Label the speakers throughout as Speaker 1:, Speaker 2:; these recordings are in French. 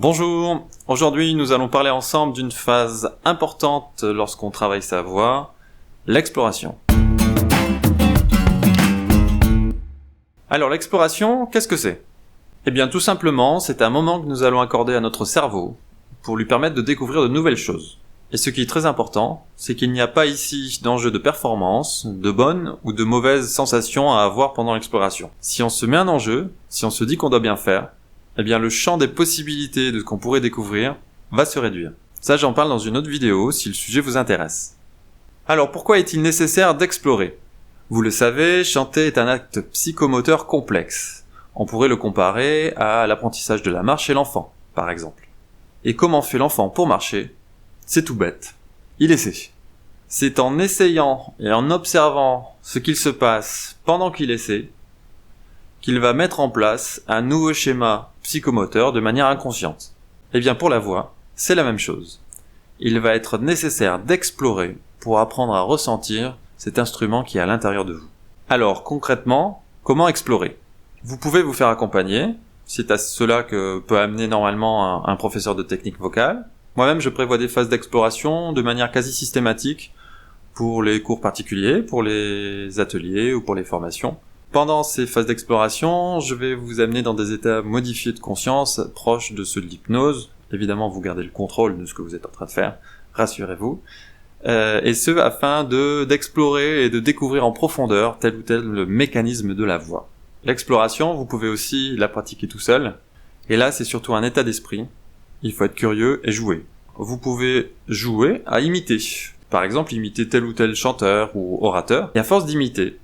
Speaker 1: Bonjour, aujourd'hui nous allons parler ensemble d'une phase importante lorsqu'on travaille sa voix, l'exploration. Alors l'exploration, qu'est-ce que c'est ? Eh bien tout simplement, c'est un moment que nous allons accorder à notre cerveau pour lui permettre de découvrir de nouvelles choses. Et ce qui est très important, c'est qu'il n'y a pas ici d'enjeu de performance, de bonnes ou de mauvaises sensations à avoir pendant l'exploration. Si on se met un enjeu, si on se dit qu'on doit bien faire, eh bien le champ des possibilités de ce qu'on pourrait découvrir va se réduire. Ça, j'en parle dans une autre vidéo si le sujet vous intéresse. Alors pourquoi est-il nécessaire d'explorer ? Vous le savez, chanter est un acte psychomoteur complexe. On pourrait le comparer à l'apprentissage de la marche chez l'enfant, par exemple. Et comment fait l'enfant pour marcher ? C'est tout bête. Il essaie. C'est en essayant et en observant ce qu'il se passe pendant qu'il essaie qu'il va mettre en place un nouveau schéma psychomoteur de manière inconsciente. Eh bien pour la voix, c'est la même chose. Il va être nécessaire d'explorer pour apprendre à ressentir cet instrument qui est à l'intérieur de vous. Alors concrètement, comment explorer ? Vous pouvez vous faire accompagner, c'est à cela que peut amener normalement un professeur de technique vocale. Moi-même je prévois des phases d'exploration de manière quasi systématique pour les cours particuliers, pour les ateliers ou pour les formations. Pendant ces phases d'exploration, je vais vous amener dans des états modifiés de conscience, proches de ceux de l'hypnose. Évidemment, vous gardez le contrôle de ce que vous êtes en train de faire, rassurez-vous. Et ce, afin d'explorer et de découvrir en profondeur tel ou tel le mécanisme de la voix. L'exploration, vous pouvez aussi la pratiquer tout seul. Et là, c'est surtout un état d'esprit. Il faut être curieux et jouer. Vous pouvez jouer à imiter. Par exemple, imiter tel ou tel chanteur ou orateur. Et à force d'imiter,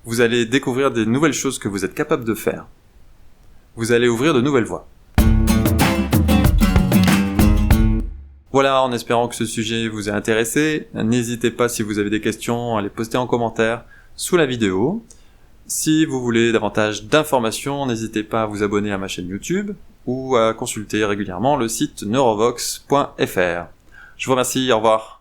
Speaker 1: vous allez découvrir des nouvelles choses que vous êtes capable de faire. Vous allez ouvrir de nouvelles voies. Voilà, en espérant que ce sujet vous ait intéressé, n'hésitez pas si vous avez des questions à les poster en commentaire sous la vidéo. Si vous voulez davantage d'informations, n'hésitez pas à vous abonner à ma chaîne YouTube ou à consulter régulièrement le site neurovox.fr. Je vous remercie, au revoir.